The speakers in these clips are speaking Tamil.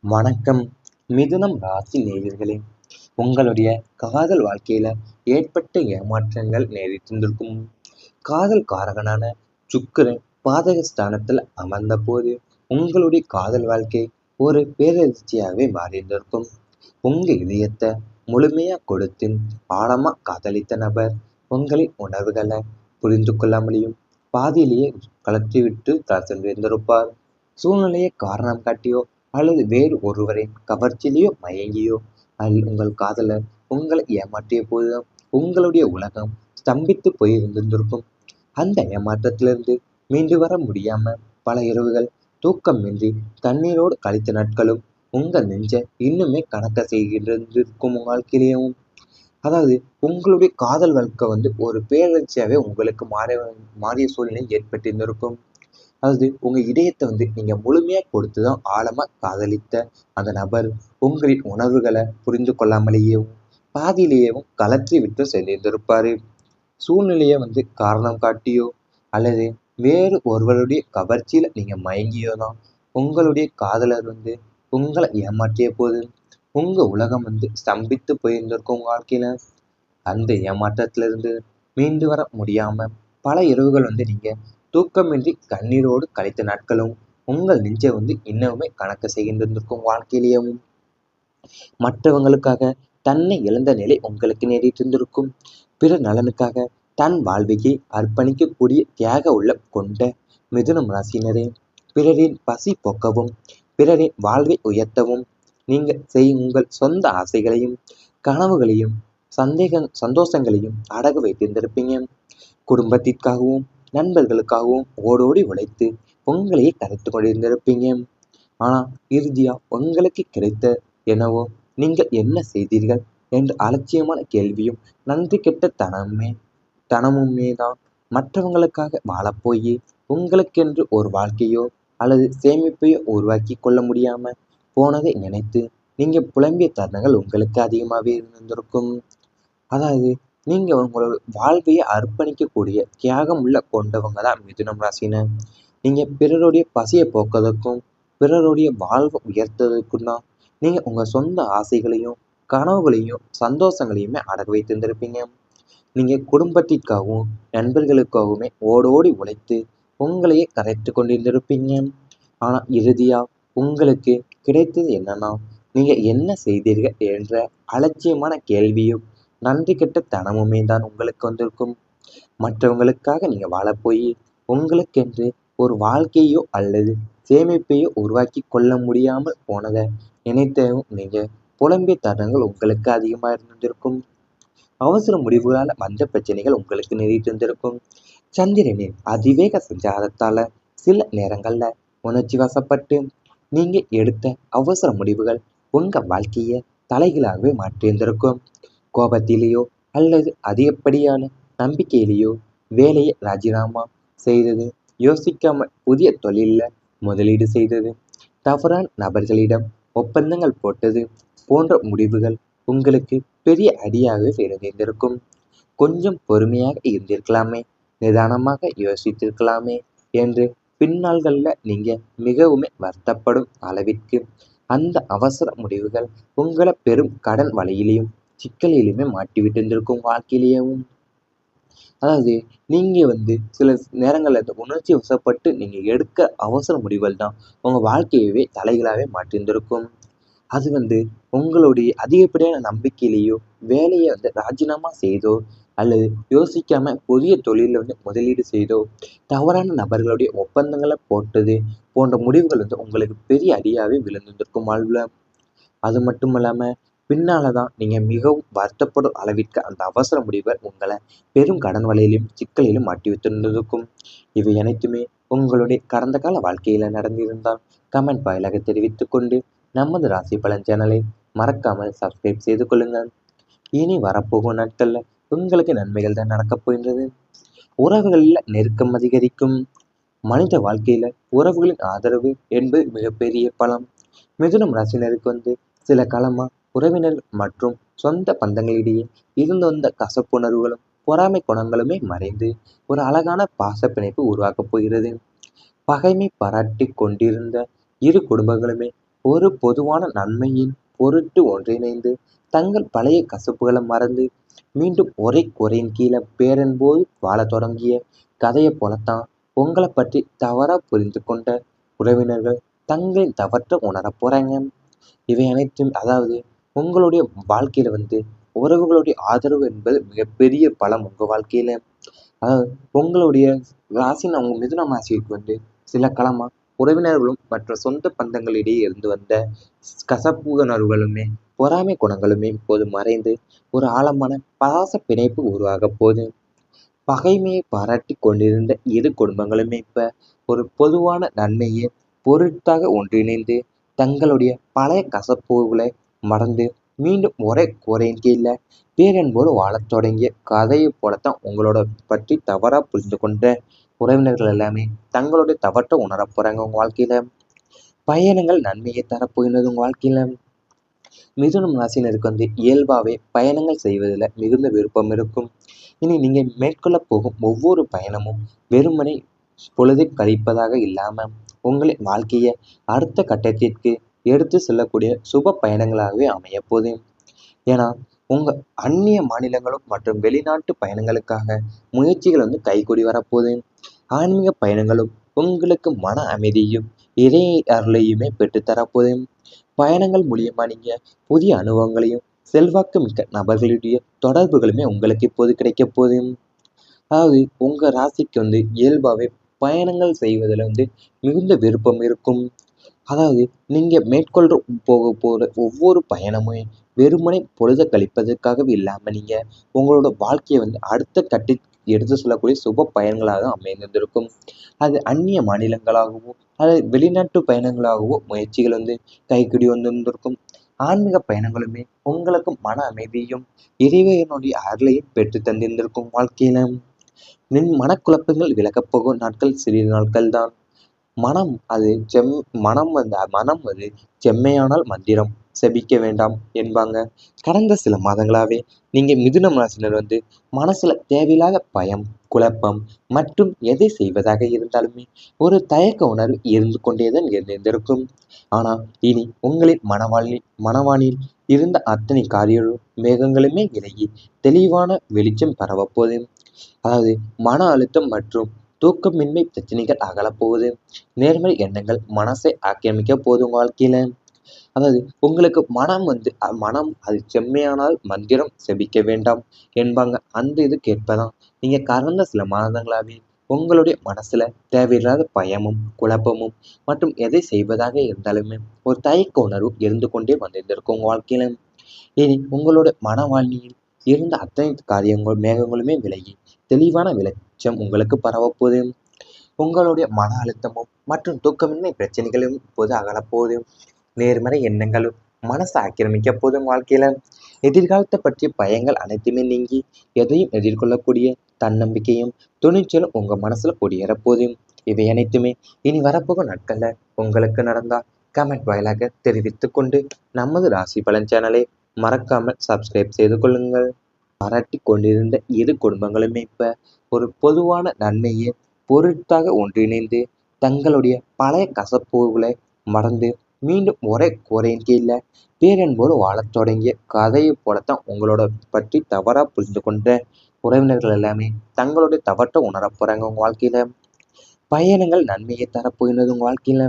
வணக்கம். மிதுனம் ராசி நேயர்களே, உங்களுடைய காதல் வாழ்க்கையில ஏற்பட்ட ஏமாற்றங்கள் நேரிட்டிருந்திருக்கும். காதல் காரகனான சுக்கிரன் பாதகஸ்தானத்தில் அமர்ந்த போது உங்களுடைய காதல் வாழ்க்கை ஒரு பேரதிர்ச்சியாகவே மாறியிருந்திருக்கும். உங்க இதயத்தை முழுமையா கொடுத்து ஆழமா காதலித்த நபர் உங்களின் உணர்வுகளை புரிந்து கொள்ளாமலேயும் பாதியிலேயே கலற்றிவிட்டு சென்றிருந்திருப்பார். சூழ்நிலையை காரணம் காட்டியோ அல்லது வேறு ஒருவரின் கவர்ச்சியிலேயோ மயங்கியோ உங்கள் காதலர் உங்களை ஏமாற்றிய போதுதான் உங்களுடைய உலகம் ஸ்தம்பித்து போய் இருந்திருக்கும். அந்த ஏமாற்றத்திலிருந்து மீண்டு வர முடியாம பல இரவுகள் தூக்கமின்றி கண்ணீரோடு கழித்த நாட்களும் உங்கள் நெஞ்ச இன்னுமே கணக்க செய்கின்றிருக்கும் வாழ்க்கையிலேயும். அதாவது உங்களுடைய காதல் வாழ்க்கை ஒரு பேரழிச்சியாவே உங்களுக்கு மாறிய சூழ்நிலை ஏற்பட்டிருந்திருக்கும். அதாவது உங்க இதயத்தை நீங்க முழுமையா கொடுத்துதான் ஆழமா காதலித்த அந்த நபர் உங்களின் உணர்வுகளை புரிந்து கொள்ளாமலேயும் பாதியிலேயேவும் கலற்றி விட்டு சென்றிருந்திருப்பாரு. சூழ்நிலையை காரணம் காட்டியோ அல்லது வேறு ஒருவருடைய கவர்ச்சியில நீங்க மயங்கியோ தான் உங்களுடைய காதலர் உங்களை ஏமாற்றிய போது உங்க உலகம் ஸ்தம்பித்து போயிருந்திருக்கும் வாழ்க்கையில. அந்த ஏமாற்றத்திலிருந்து மீண்டு வர முடியாம பல இரவுகள் நீங்க தூக்கமின்றி கண்ணீரோடு கழித்த நாட்களும் உங்கள் நெஞ்சை இன்னமுமே கணக்கு செய்கின்றிருக்கும் வாழ்க்கையிலேயும். மற்றவங்களுக்காக தன்னை இழந்த நிலை உங்களுக்கு நேரிட்டிருந்திருக்கும். பிற நலனுக்காக தன் வாழ்வையை அர்ப்பணிக்கக்கூடிய தியாக உள்ளம் கொண்ட மிதுனம் ராசினரே, பிறரின் பசி போக்கவும் பிறரின் வாழ்வை உயர்த்தவும் நீங்க உங்கள் சொந்த ஆசைகளையும் கனவுகளையும் சந்தோஷங்களையும் அடகு வைத்திருந்திருப்பீங்க. குடும்பத்திற்காகவும் நண்பர்களுக்காகவும் ஓடோடி உழைத்து உங்களையே கரைத்து கொண்டிருந்திருப்பீங்க. ஆனா இறுதியா உங்களுக்கு கிடைத்த என்னவோ நீங்கள் என்ன செய்தீர்கள் என்ற அலட்சியமான கேள்வியும் நன்றி கெட்ட தனமுமே தான். மற்றவங்களுக்காக வாழப்போய் உங்களுக்கென்று ஒரு வாழ்க்கையோ அல்லது சேமிப்பையோ உருவாக்கி கொள்ள முடியாம போனதை நினைத்து நீங்க புலம்பிய தருணங்கள் உங்களுக்கு அதிகமாகவே இருந்திருக்கும். அதாவது நீங்க உங்களோட வாழ்வையை அர்ப்பணிக்கக்கூடிய தியாகம் உள்ள கொண்டவங்க தான் மிதுனம் ராசினர். நீங்க பிறருடைய பசியை போக்குவதற்கும் பிறருடைய வாழ்வை உயர்த்துவதற்கும் தான் நீங்க உங்க சொந்த ஆசைகளையும் கனவுகளையும் சந்தோஷங்களையுமே அடகு வைத்திருந்திருப்பீங்க. நீங்க குடும்பத்திற்காகவும் நண்பர்களுக்காகவுமே ஓடோடி உழைத்து உங்களையே கரைத்து கொண்டிருந்திருப்பீங்க. ஆனா இறுதியா உங்களுக்கு கிடைத்தது என்னன்னா, நீங்க என்ன செய்தீர்கள் என்ற அலட்சியமான கேள்வியும் நன்றி கெட்ட தனமுமே தான் உங்களுக்கு வந்திருக்கும். மற்றவங்களுக்காக நீங்க வாழப்போய் உங்களுக்கென்று ஒரு வாழ்க்கையோ அல்லது சேமிப்பையோ உருவாக்கி கொள்ள முடியாமல் போனதை நினைத்தவும் நீங்க புலம்பிய தருணங்கள் உங்களுக்கு அதிகமாக இருந்திருக்கும். அவசர முடிவுகளால் வந்த பிரச்சனைகள் உங்களுக்கு நேரிட்டிருந்திருக்கும். சந்திரனின் அதிவேக சஞ்சாரத்தால சில நேரங்கள்ல உணர்ச்சி வசப்பட்டு நீங்க எடுத்த அவசர முடிவுகள் உங்க வாழ்க்கைய தலைகீழாகவே மாற்றியிருந்திருக்கும். கோபத்திலேயோ அல்லது அதிகப்படியான நம்பிக்கையிலேயோ வேலையை ராஜினாமா செய்தது, யோசிக்காம புதிய தொழில்ல முதலீடு செய்தது, தவறான நபர்களிடம் ஒப்பந்தங்கள் போட்டது போன்ற முடிவுகள் உங்களுக்கு பெரிய அடியாகவே இருந்திருக்கும். கொஞ்சம் பொறுமையாக இருந்திருக்கலாமே, நிதானமாக யோசித்திருக்கலாமே என்று பின்னாள்கள்ல நீங்க மிகவும் வருத்தப்படும் அளவிற்கு அந்த அவசர முடிவுகள் உங்களை பெரும் கடன் வலையிலையும் சிக்கலிலுமே மாட்டிவிட்டு இருந்திருக்கும் வாழ்க்கையிலேயும். அதாவது நீங்க சில நேரங்கள்ல இந்த உணர்ச்சி வசப்பட்டு நீங்க எடுக்க அவசர முடிவுகள் தான் உங்க வாழ்க்கையவே தலைகளாவே மாற்றியிருந்திருக்கும். அது உங்களுடைய அதிகப்படியான நம்பிக்கையிலேயோ வேலையை ராஜினாமா செய்தோ அல்லது யோசிக்காம புதிய தொழில முதலீடு செய்தோ தவறான நபர்களுடைய ஒப்பந்தங்களை போட்டது போன்ற முடிவுகள் உங்களுக்கு பெரிய அடியாவே விழுந்திருக்கும் வாழ்வுல. அது மட்டும் இல்லாம பின்னால தான் நீங்க மிகவும் வருத்தப்படும் அளவிற்கு அந்த அவசர முடிவுகள் உங்களை பெரும் கடன் வலையிலும் சிக்கலிலும் மாட்டி வைத்திருந்திருக்கும். இவை அனைத்துமே உங்களுடைய கடந்த கால வாழ்க்கையில நடந்திருந்தால் கமெண்ட் வாயிலாக தெரிவித்துக் கொண்டு நமது ராசி பலன் சேனலை மறக்காமல் சப்ஸ்கிரைப் செய்து கொள்ளுங்கள். இனி வரப்போகும் நாட்கள்ல உங்களுக்கு நன்மைகள் தான் நடக்கப் போகின்றது. உறவுகளில் நெருக்கம் அதிகரிக்கும். மனித வாழ்க்கையில உறவுகளின் ஆதரவு என்பது மிகப்பெரிய பலம். மிதுனம் ராசினருக்கு சில காலமா உறவினர்கள் மற்றும் சொந்த பந்தங்களிடையே இருந்து வந்த கசப்புணர்வுகளும் பொறாமை குணங்களுமே மறைந்து ஒரு அழகான பாச பிணைப்பு உருவாக்கப் போகிறது. பகைமை பாராட்டி கொண்டிருந்த இரு குடும்பங்களுமே ஒரு பொதுவான நன்மையின் பொருட்டு ஒன்றிணைந்து தங்கள் பழைய கசப்புகளை மறந்து மீண்டும் ஒரே குறையின் கீழே பேரன்போடு வாழத் தொடங்கிய கதையைப் போலத்தான் உங்களை பற்றி தவறா புரிந்து கொண்ட உறவினர்கள் தங்களின் தவற்றை உணரப் போறாங்க. இவை அனைத்தும் அதாவது உங்களுடைய வாழ்க்கையில உறவுகளுடைய ஆதரவு என்பது மிகப்பெரிய பலம் உங்க வாழ்க்கையில. அதாவது உங்களுடைய ராசின்னு அவங்க மிதுன ராசிக்கு சில காலமா உறவினர்களும் மற்ற சொந்த பந்தங்களிடையே இருந்து வந்த கசப்பு உணர்வுகளுமே பொறாமை குணங்களுமே இப்போது மறைந்து ஒரு ஆழமான பாச பிணைப்பு உருவாக போகுது. பகைமையை பாராட்டி கொண்டிருந்த இரு குடும்பங்களுமே இப்ப ஒரு பொதுவான நன்மையை பொருட்டாக ஒன்றிணைந்து தங்களுடைய பழைய கசப்புகளை மறந்து மீண்டும் ஒரே கூரையின் கீழ பேரன்போடு வாழத் தொடங்கிய கதையை போலத்தான் உங்களோட பற்றி தவறா புரிந்து கொண்ட உறவினர்கள் எல்லாமே தங்களுடைய தவற்றை உணரப் போறாங்க உங்க வாழ்க்கையில. பயணங்கள் நன்மையை தரப்போகின்றது உங்க வாழ்க்கையில. மிதுனம் ராசினருக்கு இயல்பாவே பயணங்கள் செய்வதில் மிகுந்த விருப்பம் இருக்கும். இனி நீங்க மேற்கொள்ள போகும் ஒவ்வொரு பயணமும் வெறுமனே பொழுதை கழிப்பதாக இல்லாம உங்களின் வாழ்க்கையை அடுத்த கட்டத்திற்கு எடுத்து செல்லக்கூடிய சுப பயணங்களாகவே அமைய போகுது. ஏன்னா உங்க அந்நிய மாநிலங்களும் மற்றும் வெளிநாட்டு பயணங்களுக்காக முயற்சிகள் கைகூடி வரப்போகுது. ஆன்மீக பயணங்களும் உங்களுக்கு மன அமைதியும் இறை அருளையுமே பெற்றுத்தரப்போகுது. பயணங்கள் மூலியமா நீங்க புதிய அனுபவங்களையும் செல்வாக்கு மிக்க நபர்களுடைய தொடர்புகளுமே உங்களுக்கு இப்போது கிடைக்க போகுது. அதாவது உங்க ராசிக்கு இயல்பாவே பயணங்கள் செய்வதில் மிகுந்த விருப்பம் இருக்கும். அதாவது நீங்க மேற்கொள்ற போற ஒவ்வொரு பயணமும் வெறுமனே பொழுத கழிப்பதற்காகவே இல்லாம நீங்க உங்களோட வாழ்க்கையை அடுத்த கட்டி எடுத்து சொல்லக்கூடிய சுப பயணங்களாக தான் அமைந்திருக்கும். அது அந்நிய மாநிலங்களாகவோ அல்லது வெளிநாட்டு பயணங்களாகவோ முயற்சிகள் கைக்கூடி வந்திருக்கும். ஆன்மீக பயணங்களுமே உங்களுக்கு மன அமைதியும் இறைவனுடைய அருளையும் பெற்று தந்திருந்திருக்கும் வாழ்க்கையில. மனக்குழப்பங்கள் விலகப் போகும் நாட்கள் சிறிது நாட்கள் தான். மனம் அது மனம் அது செம்மையானால் மந்திரம் செபிக்க வேண்டாம் என்பாங்க. கடந்த சில மாதங்களாவே நீங்க மிதுனம் ராசினர் மனசுல தேவையில்லாத பயம், குழப்பம் மற்றும் எதை செய்வதாக இருந்தாலுமே ஒரு தயக்க உணர்வு இருந்து கொண்டேதான் இருந்திருக்கும். ஆனா இனி உங்களின் மனவானில் இருந்த அத்தனை காரியம் மேகங்களுமே விலகி தெளிவான வெளிச்சம் பரவப்போகுது. அதாவது மன அழுத்தம் மற்றும் தூக்கமின்மை பிரச்சனைகள் அகலப்போகுது. நேர்மறை எண்ணங்கள் மனசை ஆக்கிரமிக்க போகுது உங்க வாழ்க்கையில. அதாவது உங்களுக்கு மனம் அது செம்மையானால் மந்திரம் செபிக்க வேண்டாம் என்பாங்க. அந்த இது கேட்பதான் நீங்க கடந்த சில மாதங்களாவே உங்களுடைய மனசுல தேவையில்லாத பயமும் குழப்பமும் மற்றும் எதை செய்வதாக இருந்தாலுமே ஒரு தயக்க உணர்வு இருந்து கொண்டே வந்திருந்திருக்கும் உங்க வாழ்க்கையில. இனி உங்களோட மனவாழ்வியில் இருந்த அத்தனை மேகங்களுமே விலகி தெளிவான வெளிச்சம் உங்களுக்கு பரவப்போகுது. உங்களுடைய மன அழுத்தமும் மற்றும் தூக்கமின்மை பிரச்சனைகளும் இப்போது அகலப்போகுது. நேர்மறை எண்ணங்களும் மனசை ஆக்கிரமிக்க போதும் வாழ்க்கையில. எதிர்காலத்தை பற்றிய பயங்கள் அனைத்துமே நீங்கி எதையும் எதிர்கொள்ளக்கூடிய தன்னம்பிக்கையும் துணிச்சலும் உங்க மனசுல குடியேறப்போகுது. இவை அனைத்துமே இனி வரப்போகும் நாட்கள்ல உங்களுக்கு நடந்தா கமெண்ட் வாயிலாக தெரிவித்துக் கொண்டு நமது ராசி பலன் சேனலை மறக்காமல் சப்ஸ்கிரைப் செய்து கொள்ளுங்கள். பாராட்டி கொண்டிருந்த இரு குடும்பங்களுமே இப்ப ஒரு பொதுவான நன்மையை பொருட்டாக ஒன்றிணைந்து தங்களுடைய பழைய கசப்புகளை மறந்து மீண்டும் ஒரே கூரையின் கீழ பேரன்போடு வாழத் தொடங்கிய கதையை போலத்தான் உங்களோட பற்றி தவறா புரிந்து கொண்ட உறவினர்கள் எல்லாமே தங்களுடைய தவற்றை உணரப் போறாங்க உங்க வாழ்க்கையில. பயணங்கள் நன்மையை தரப்போகின்றது உங்க வாழ்க்கையில.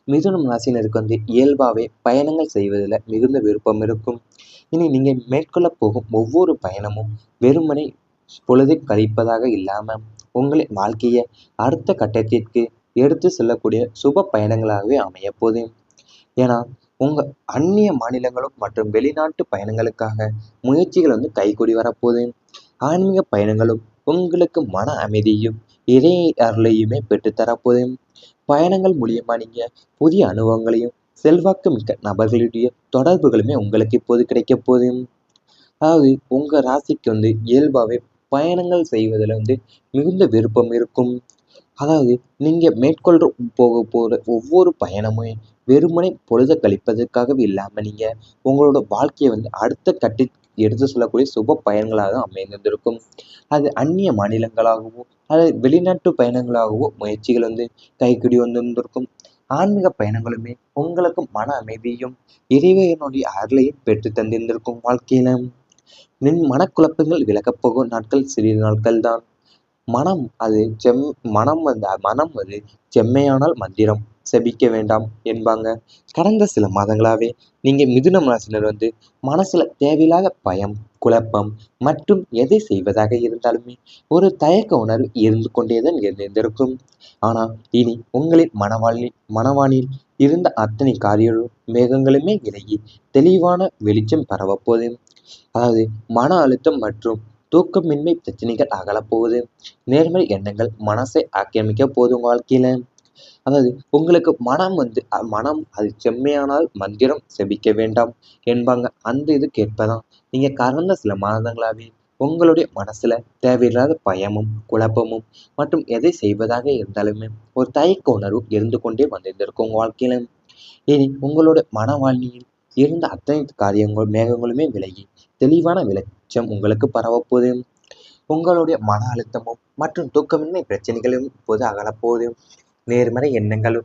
மிதுனம் ராசினருக்கு இயல்பாவே பயணங்கள் செய்வதில் மிகுந்த விருப்பம் இருக்கும். இனி நீங்க மேற்கொள்ள போகும் ஒவ்வொரு பயணமும் வெறுமனே பொழுதை கழிப்பதாக இல்லாம உங்களின் வாழ்க்கையை அடுத்த கட்டத்திற்கு எடுத்து செல்லக்கூடிய சுப பயணங்களாகவே அமைய போகுது. ஏன்னா உங்க அந்நிய மாநிலங்களும் மற்றும் வெளிநாட்டு பயணங்களுக்காக முயற்சிகள் கைகூடி வரப்போகுது. ஆன்மீக பயணங்களும் உங்களுக்கு மன அமைதியும் இறை அருளையுமே பெற்றுத்தரப்போகுது. பயணங்கள் மூலியமா நீங்க புதிய அனுபவங்களையும் செல்வாக்கு மிக்க நபர்களுடைய தொடர்புகளுமே உங்களுக்கு இப்போது கிடைக்க போகுது. அதாவது உங்க ராசிக்கு இயல்பாவே பயணங்கள் செய்வதில் மிகுந்த விருப்பம் இருக்கும். அதாவது நீங்க மேற்கொள்ற போற ஒவ்வொரு பயணமும் வெறுமனே பொழுத கழிப்பதற்காகவே இல்லாம நீங்க உங்களோட வாழ்க்கையை அடுத்த கட்டி எடுத்து சொல்லக்கூடிய சுப பயணங்களாக தான் அமைந்திருக்கும். அது அந்நிய மாநிலங்களாகவோ அல்லது வெளிநாட்டு பயணங்களாகவோ முயற்சிகள் கைக்கூடி வந்திருந்திருக்கும். ஆன்மீக பயணங்களுமே உங்களுக்கு மன அமைதியும் இறைவனுடைய அருளையும் பெற்று தந்திருந்திருக்கும். வாழ்க்கையில நின் மனக்குழப்பங்கள் விலகப் போகும் நாட்கள் சிறிது நாட்கள் தான். மனம் அது செம் மனம் அது செம்மையானால் மந்திரம் செபிக்க வேண்டாம் என்பாங்க. கடந்த சில மாதங்களாவே நீங்க மிதுனம் ராசினர் மனசுல தேவையில்லாத பயம், குழப்பம் மற்றும் எதை செய்வதாக இருந்தாலுமே ஒரு தயக்க உணர்வு இருந்து கொண்டேதான் இருந்திருக்கும். ஆனா இனி உங்களின் மனவானில் இருந்த அத்தனை காரியங்களும் மேகங்களுமே விலகி தெளிவான வெளிச்சம் பரவப்போகுது. அதாவது மன அழுத்தம் மற்றும் தூக்கமின்மை பிரச்சனைகள் அகலப்போகுது. நேர்மறை எண்ணங்கள் மனசை ஆக்கிரமிக்க போகுது உங்க வாழ்க்கையில. அதாவது உங்களுக்கு மனம் அது செம்மையானால் மந்திரம் செபிக்க வேண்டாம் என்பாங்க. அந்த இது கேட்பதான் நீங்க கடந்த சில மாதங்களாவே உங்களுடைய மனசுல தேவையில்லாத பயமும் குழப்பமும் மற்றும் எதை செய்வதாக இருந்தாலுமே ஒரு தயக்க உணர்வு இருந்து கொண்டே வந்திருந்திருக்கும் உங்க வாழ்க்கையில. இனி உங்களோட மனவாழ்வில் இருந்த அத்தனை மேகங்களுமே விலகி தெளிவான வெளிச்சம் உங்களுக்கு பரவப்போகுது. உங்களுடைய மன அழுத்தமும் மற்றும் தூக்கமின்மை பிரச்சனைகளும் இப்போது அகலப்போகுது. நேர்மறை எண்ணங்களும்